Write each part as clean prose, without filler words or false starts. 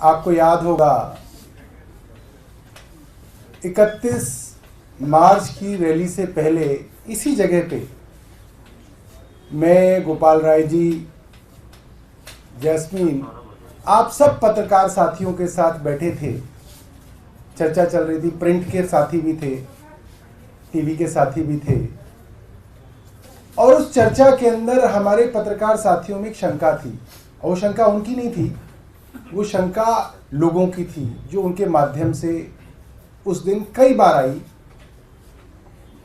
आपको याद होगा 31 मार्च की रैली से पहले इसी जगह पे मैं, गोपाल राय जी, जैस्मीन, आप सब पत्रकार साथियों के साथ बैठे थे। चर्चा चल रही थी, प्रिंट के साथी भी थे, टीवी के साथी भी थे। और उस चर्चा के अंदर हमारे पत्रकार साथियों में एक शंका थी, और वो शंका उनकी नहीं थी, वो शंका लोगों की थी जो उनके माध्यम से उस दिन कई बार आई।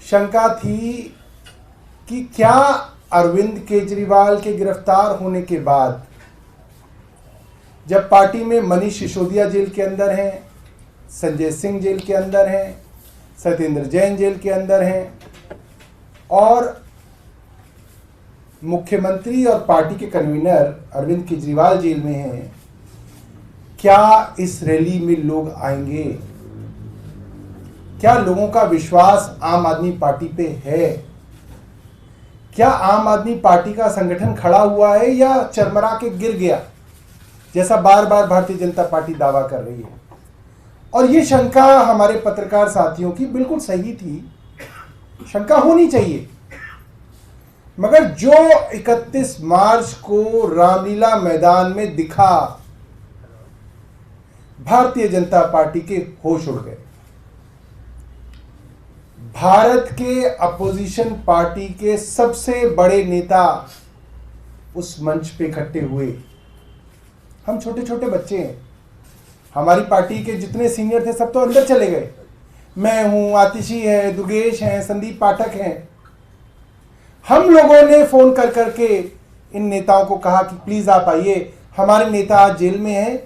शंका थी कि क्या अरविंद केजरीवाल के गिरफ्तार होने के बाद, जब पार्टी में मनीष सिसोदिया जेल के अंदर हैं, संजय सिंह जेल के अंदर हैं, सत्येंद्र जैन जेल के अंदर हैं और मुख्यमंत्री और पार्टी के कन्वीनर अरविंद केजरीवाल जेल में हैं, क्या इस रैली में लोग आएंगे? क्या लोगों का विश्वास आम आदमी पार्टी पे है? क्या आम आदमी पार्टी का संगठन खड़ा हुआ है या चरमरा के गिर गया, जैसा बार बार भारतीय जनता पार्टी दावा कर रही है? और ये शंका हमारे पत्रकार साथियों की बिल्कुल सही थी, शंका होनी चाहिए। मगर जो 31 मार्च को रामलीला मैदान में दिखा, भारतीय जनता पार्टी के होश उड़ गए। भारत के अपोजिशन पार्टी के सबसे बड़े नेता उस मंच पे इकट्ठे हुए। हम छोटे छोटे बच्चे हैं, हमारी पार्टी के जितने सीनियर थे सब तो अंदर चले गए। मैं हूं, आतिशी है, दुर्गेश हैं, संदीप पाठक हैं। हम लोगों ने फोन कर करके इन नेताओं को कहा कि प्लीज आप आइए, हमारे नेता आज जेल में हैं,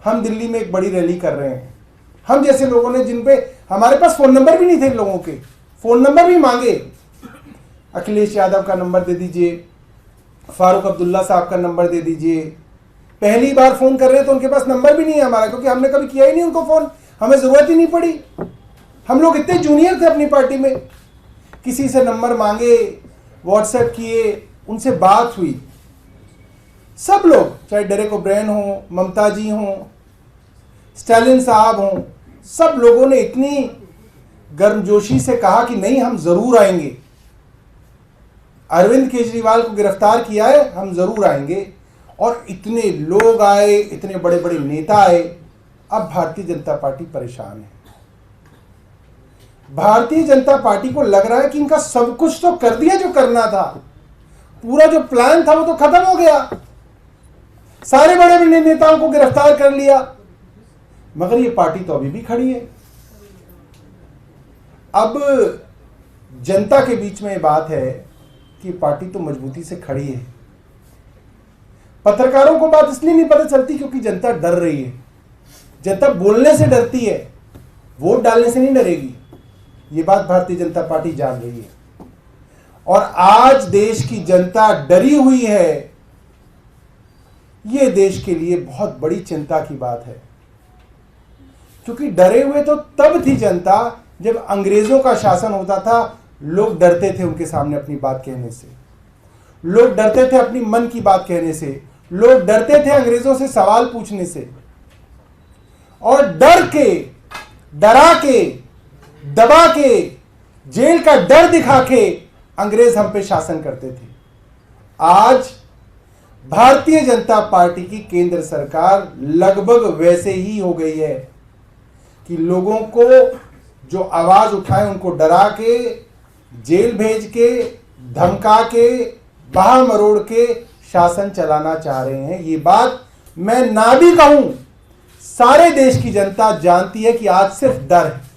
हम दिल्ली में एक बड़ी रैली कर रहे हैं। हम जैसे लोगों ने, जिन पे हमारे पास फोन नंबर भी नहीं थे, लोगों के फोन नंबर भी मांगे। अखिलेश यादव का नंबर दे दीजिए, फारूक अब्दुल्ला साहब का नंबर दे दीजिए। पहली बार फोन कर रहे हैं तो उनके पास नंबर भी नहीं है हमारा, क्योंकि हमने कभी किया ही नहीं उनको फोन, हमें जरूरत ही नहीं पड़ी। हम लोग इतने जूनियर थे अपनी पार्टी में। किसी से नंबर मांगे, व्हाट्सएप किए, उनसे बात हुई। सब लोग, चाहे डेरेक ओब्रायन हो, ममता जी हो, स्टालिन साहब हो, सब लोगों ने इतनी गर्मजोशी से कहा कि नहीं, हम जरूर आएंगे। अरविंद केजरीवाल को गिरफ्तार किया है, हम जरूर आएंगे। और इतने लोग आए, इतने बड़े बड़े नेता आए। अब भारतीय जनता पार्टी परेशान है। भारतीय जनता पार्टी को लग रहा है कि इनका सब कुछ तो कर दिया जो करना था, पूरा जो प्लान था वो तो खत्म हो गया, सारे बड़े बड़े नेताओं को गिरफ्तार कर लिया, मगर ये पार्टी तो अभी भी खड़ी है। अब जनता के बीच में ये बात है कि पार्टी तो मजबूती से खड़ी है। पत्रकारों को बात इसलिए नहीं पता चलती क्योंकि जनता डर रही है। जनता बोलने से डरती है, वोट डालने से नहीं डरेगी। ये बात भारतीय जनता पार्टी जान रही है। और आज देश की जनता डरी हुई है। ये देश के लिए बहुत बड़ी चिंता की बात है, क्योंकि डरे हुए तो तब थी जनता जब अंग्रेजों का शासन होता था। लोग डरते थे उनके सामने अपनी बात कहने से, लोग डरते थे अपनी मन की बात कहने से, लोग डरते थे अंग्रेजों से सवाल पूछने से। और डर के, डरा के, दबा के, जेल का डर दिखा के अंग्रेज हम पे शासन करते थे। आज भारतीय जनता पार्टी की केंद्र सरकार लगभग वैसे ही हो गई है कि लोगों को जो आवाज उठाए उनको डरा के, जेल भेज के, धमका के, बाह मरोड़ के शासन चलाना चाह रहे हैं। ये बात मैं ना भी कहूं, सारे देश की जनता जानती है कि आज सिर्फ डर है।